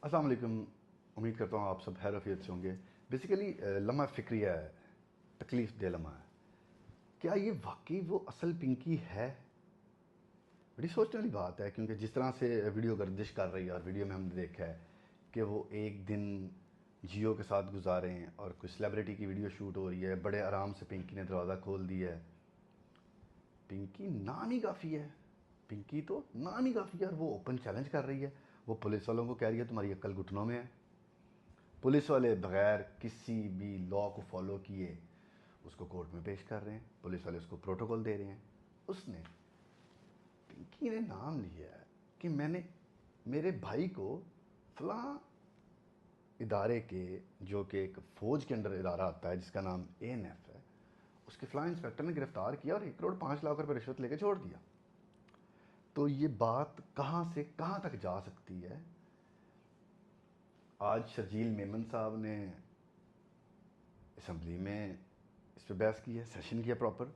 अस्सलाम वालेकुम। उम्मीद करता हूँ आप सब खैरियत से होंगे। बेसिकली लम्हा फ़िक्रिया है, तकलीफ़ दे लम्हा है। क्या ये वाकई वो असल पिंकी है? बड़ी सोचने वाली बात है, क्योंकि जिस तरह से वीडियो गर्दिश कर रही है और वीडियो में हमने देखा है कि वो एक दिन जियो के साथ गुजारे हैं और कोई सेलिब्रिटी की वीडियो शूट हो रही है, बड़े आराम से पिंकी ने दरवाज़ा खोल दिया है। पिंकी नाम ही काफ़ी है, पिंकी तो नाम ही काफ़ी है और वो ओपन चैलेंज कर रही है। वो पुलिस वालों को कह रही है तुम्हारी अक्ल घुटनों में है। पुलिस वाले बगैर किसी भी लॉ को फॉलो किए उसको कोर्ट में पेश कर रहे हैं। पुलिस वाले उसको प्रोटोकॉल दे रहे हैं। उसने, पिंकी ने नाम लिया है कि मैंने मेरे भाई को फलां इदारे के, जो कि एक फ़ौज के अंडर इदारा आता है जिसका नाम ANF है, उसके फलां इंस्पेक्टर ने गिरफ्तार किया और 1 करोड़ 5 लाख रुपए रिश्वत लेके छोड़ दिया। तो ये बात कहाँ से कहाँ तक जा सकती है? आज शर्जील मेमन साहब ने असम्बली में इस पर बहस की है, सेशन किया प्रॉपर,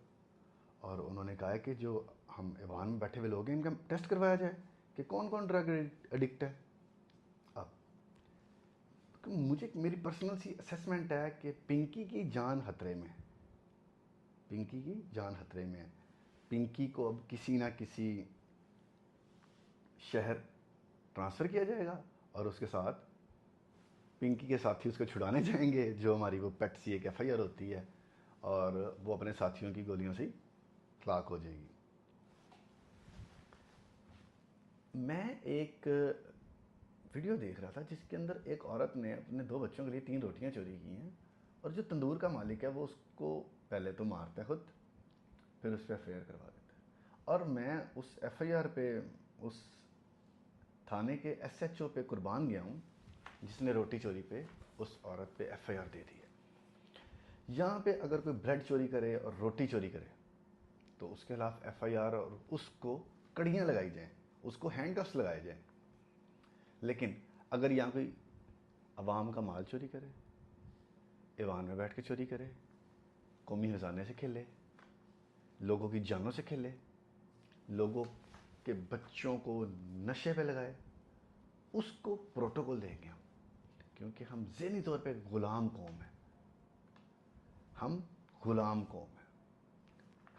और उन्होंने कहा है कि जो हम ईवान में बैठे हुए लोग हैं इनका टेस्ट करवाया जाए कि कौन कौन ड्रग एडिक्ट है। अब मुझे, मेरी पर्सनल सी असेसमेंट है कि पिंकी की जान खतरे में है। पिंकी की जान खतरे में है। पिंकी को अब किसी ना किसी शहर ट्रांसफ़र किया जाएगा और उसके साथ पिंकी के साथी उसको छुड़ाने जाएंगे, जो हमारी वो पेट सी एक FIR होती है, और वो अपने साथियों की गोलियों से हलाक हो जाएगी। मैं एक वीडियो देख रहा था जिसके अंदर एक औरत ने अपने 2 बच्चों के लिए 3 रोटियां चोरी की हैं, और जो तंदूर का मालिक है वो उसको पहले तो मारता है खुद, फिर उस पर FIR करवा देता है। और मैं उस FIR पे, उस थाने के SHO पे कुर्बान गया हूँ जिसने रोटी चोरी पे उस औरत पे FIR दे दी है। यहाँ पे अगर कोई ब्रेड चोरी करे और रोटी चोरी करे तो उसके खिलाफ FIR और उसको कड़ियाँ लगाई जाएं, उसको हैंडकफ्स लगाए जाएं। लेकिन अगर यहाँ कोई अवाम का माल चोरी करे, ईवान में बैठ के चोरी करे, कौमी खजाने से खेले, लोगों की जानों से खेले, लोगों के बच्चों को नशे पे लगाए, उसको प्रोटोकॉल देंगे हम, क्योंकि हम ज़हनी तौर पे ग़ुलाम कौम हैं। हम ग़ुलाम कौम हैं।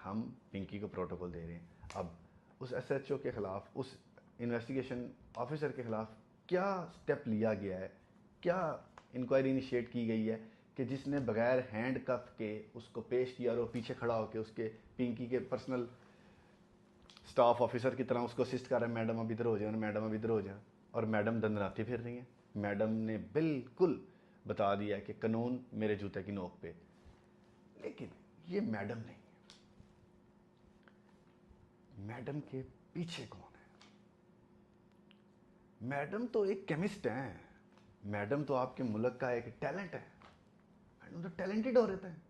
हम पिंकी को प्रोटोकॉल दे रहे हैं। अब उस SHO के ख़िलाफ़, उस इन्वेस्टिगेशन ऑफिसर के ख़िलाफ़ क्या स्टेप लिया गया है, क्या इंक्वायरी इनिशिएट की गई है कि जिसने बगैर हैंड कफ के उसको पेश किया और वो पीछे खड़ा होकर उसके पिंकी के पर्सनल स्टाफ ऑफिसर की तरह उसको असिस्ट कर रहा है, मैडम अब इधर हो जाए, मैडम अब इधर हो जाए, और मैडम दंदनाती फिर रही हैं। मैडम ने बिल्कुल बता दिया है कि कानून मेरे जूते की नोक पे। लेकिन ये मैडम नहीं है। मैडम के पीछे कौन है? मैडम तो एक केमिस्ट हैं। मैडम तो आपके मुल्क का एक टैलेंट है। मैडम तो टैलेंटेड औरत हैं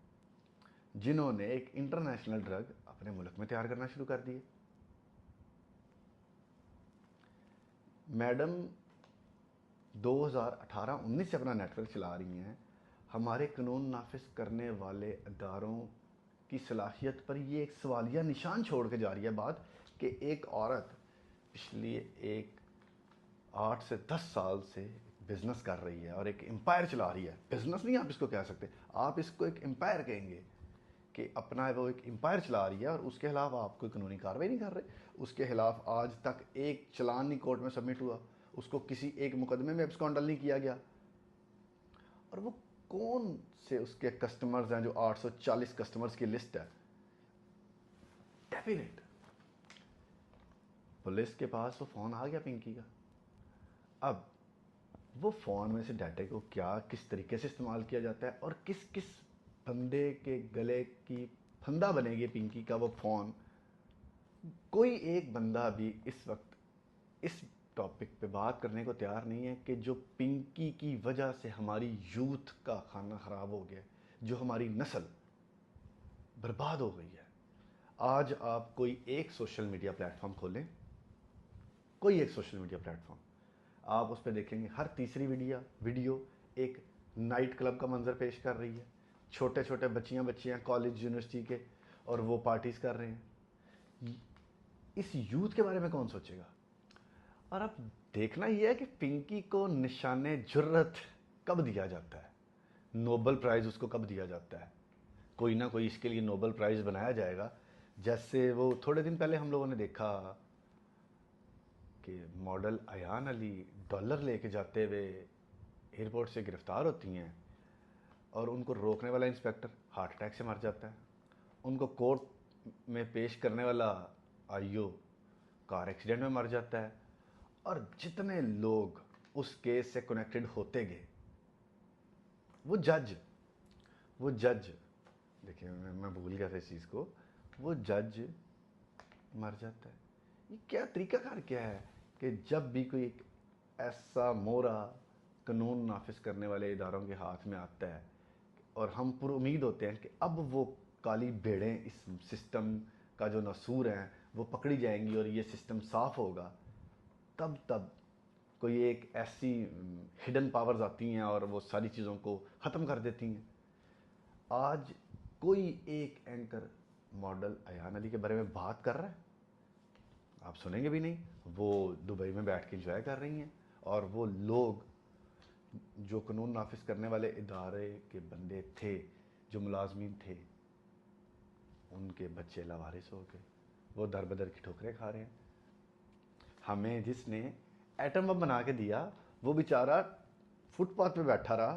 जिन्होंने एक इंटरनेशनल ड्रग अपने मुल्क में तैयार करना शुरू कर दिए। मैडम 2018-19 से अपना नेटवर्क चला रही हैं। हमारे कानून नाफिज करने वाले अदारों की सलाहियत पर ये एक सवालिया निशान छोड़ के जा रही है बात, कि एक औरत पिछली एक 8 से 10 साल से बिजनेस कर रही है और एक एम्पायर चला रही है। बिजनेस नहीं आप इसको कह सकते, आप इसको एक एम्पायर कहेंगे, कि अपना वो एक एम्पायर चला रही है और उसके खिलाफ आप कोई कानूनी कार्रवाई नहीं कर रहे। उसके खिलाफ आज तक एक चलान नहीं कोर्ट में सबमिट हुआ, उसको किसी एक मुकदमे में एब्सकॉन्डल नहीं किया गया। और वो कौन से उसके कस्टमर्स हैं, जो 840 कस्टमर्स की लिस्ट है, डेफिनेट पुलिस के पास वो फ़ोन आ गया पिंकी का। अब वो फ़ोन में से डाटा को क्या, किस तरीके से इस्तेमाल किया जाता है और किस किस बंदे के गले की फंदा बनेगी पिंकी का वो फ़ोन, कोई एक बंदा भी इस वक्त इस टॉपिक पे बात करने को तैयार नहीं है कि जो पिंकी की वजह से हमारी यूथ का खाना ख़राब हो गया, जो हमारी नस्ल बर्बाद हो गई है। आज आप कोई एक सोशल मीडिया प्लेटफॉर्म खोलें, कोई एक सोशल मीडिया प्लेटफॉर्म, आप उस पर देखेंगे हर तीसरी वीडियो एक नाइट क्लब का मंजर पेश कर रही है। छोटे छोटे बच्चियां कॉलेज यूनिवर्सिटी के, और वो पार्टीज कर रहे हैं। इस यूथ के बारे में कौन सोचेगा? और अब देखना यह है कि पिंकी को निशाने जुर्रत कब दिया जाता है, नोबेल प्राइज़ उसको कब दिया जाता है। कोई ना कोई इसके लिए नोबेल प्राइज़ बनाया जाएगा। जैसे वो थोड़े दिन पहले हम लोगों ने देखा कि मॉडल अयान अली डॉलर लेके जाते हुए एयरपोर्ट से गिरफ्तार होती हैं और उनको रोकने वाला इंस्पेक्टर हार्ट अटैक से मर जाता है। उनको कोर्ट में पेश करने वाला आईओ कार एक्सीडेंट में मर जाता है। और जितने लोग उस केस से कनेक्टेड होते गए, वो जज देखिए, मैं भूल गया था इस चीज़ को, वो जज मर जाता है। ये क्या तरीकाकार क्या है कि जब भी कोई एक ऐसा मोरा कानून नाफिज करने वाले इदारों के हाथ में आता है और हम पूरी उम्मीद होते हैं कि अब वो काली भेड़ें इस सिस्टम का जो नसूर हैं वो पकड़ी जाएंगी और ये सिस्टम साफ होगा, तब कोई एक ऐसी हिडन पावर्स आती हैं और वो सारी चीज़ों को ख़त्म कर देती हैं। आज कोई एक एंकर मॉडल अयान अली के बारे में बात कर रहा है, आप सुनेंगे भी नहीं। वो दुबई में बैठ के इंजॉय कर रही हैं और वो लोग जो कानून नाफिज करने वाले इदारे के बंदे थे, जो मुलाजमीन थे, उनके बच्चे लावारिस हो गए, वो दर बदर की ठोकरें खा रहे हैं। हमें जिसने एटम बम बना के दिया वो बेचारा फुटपाथ पे बैठा रहा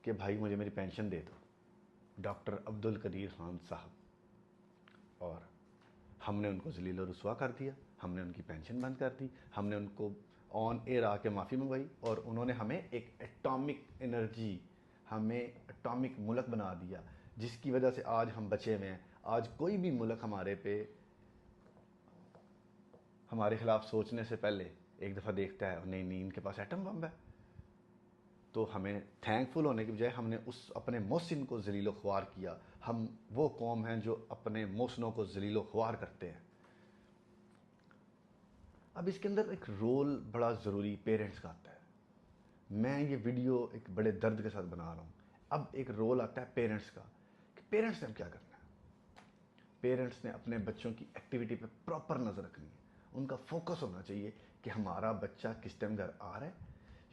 कि भाई मुझे मेरी पेंशन दे दो, डॉक्टर अब्दुल कदीर खान साहब। और हमने उनको जलील और रुसवा कर दिया, हमने उनकी पेंशन बंद कर दी, हमने उनको ऑन एयर आके माफ़ी मंगवाई और उन्होंने हमें एक एटॉमिक एनर्जी, हमें एटॉमिक मुल्क बना दिया, जिसकी वजह से आज हम बचे हुए हैं। आज कोई भी मुल्क हमारे खिलाफ सोचने से पहले एक दफ़ा देखता है, नहीं नहीं इनके पास एटम बम है। तो हमें थैंकफुल होने की बजाय हमने उस अपने मोहसिन को जलीलो ख्वार किया। हम वो कौम हैं जो अपने मोहसिनों को जलीलो ख्वार करते हैं। अब इसके अंदर एक रोल बड़ा ज़रूरी पेरेंट्स का आता है। मैं ये वीडियो एक बड़े दर्द के साथ बना रहा हूँ। अब एक रोल आता है पेरेंट्स का कि पेरेंट्स ने अब क्या करना है। पेरेंट्स ने अपने बच्चों की एक्टिविटी पे प्रॉपर नज़र रखनी है। उनका फोकस होना चाहिए कि हमारा बच्चा किस टाइम घर आ रहा है,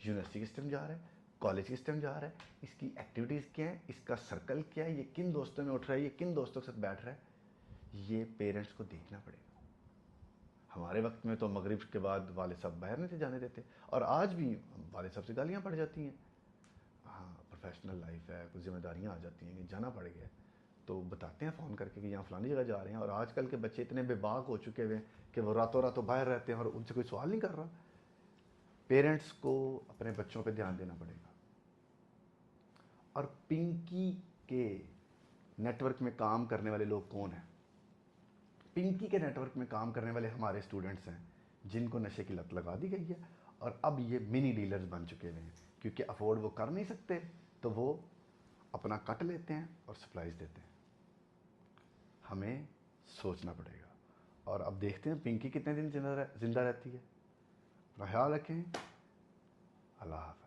यूनिवर्सिटी किस टाइम जा रहा है, कॉलेज किस टाइम जा रहा है, इसकी एक्टिविटीज़ क्या है, इसका सर्कल क्या है, ये किन दोस्तों में उठ रहा है, ये किन दोस्तों के साथ बैठ रहा है। ये पेरेंट्स को देखना पड़ेगा। हमारे वक्त में तो मगरिब के बाद वाले साहब बाहर नहीं थे जाने देते, और आज भी वाले साहब से गालियाँ पड़ जाती हैं। हाँ, प्रोफेशनल लाइफ है, कुछ जिम्मेदारियाँ आ जाती हैं कि जाना पड़ गया, तो बताते हैं फ़ोन करके कि यहाँ फ़लानी जगह जा रहे हैं। और आजकल के बच्चे इतने बेबाक हो चुके हुए कि वो रातों रातों बाहर रहते हैं और उनसे कोई सवाल नहीं कर रहा। पेरेंट्स को अपने बच्चों पे ध्यान देना पड़ेगा। और पिंकी के नेटवर्क में काम करने वाले लोग कौन हैं? पिंकी के नेटवर्क में काम करने वाले हमारे स्टूडेंट्स हैं जिनको नशे की लत लगा दी गई है और अब ये मिनी डीलर्स बन चुके हैं, क्योंकि अफोर्ड वो कर नहीं सकते तो वो अपना कट लेते हैं और सप्लाईज देते हैं। हमें सोचना पड़ेगा। और अब देखते हैं पिंकी कितने दिन जिंदा रहती है। ख्याल रखें। अल्लाह हाफ़िज़।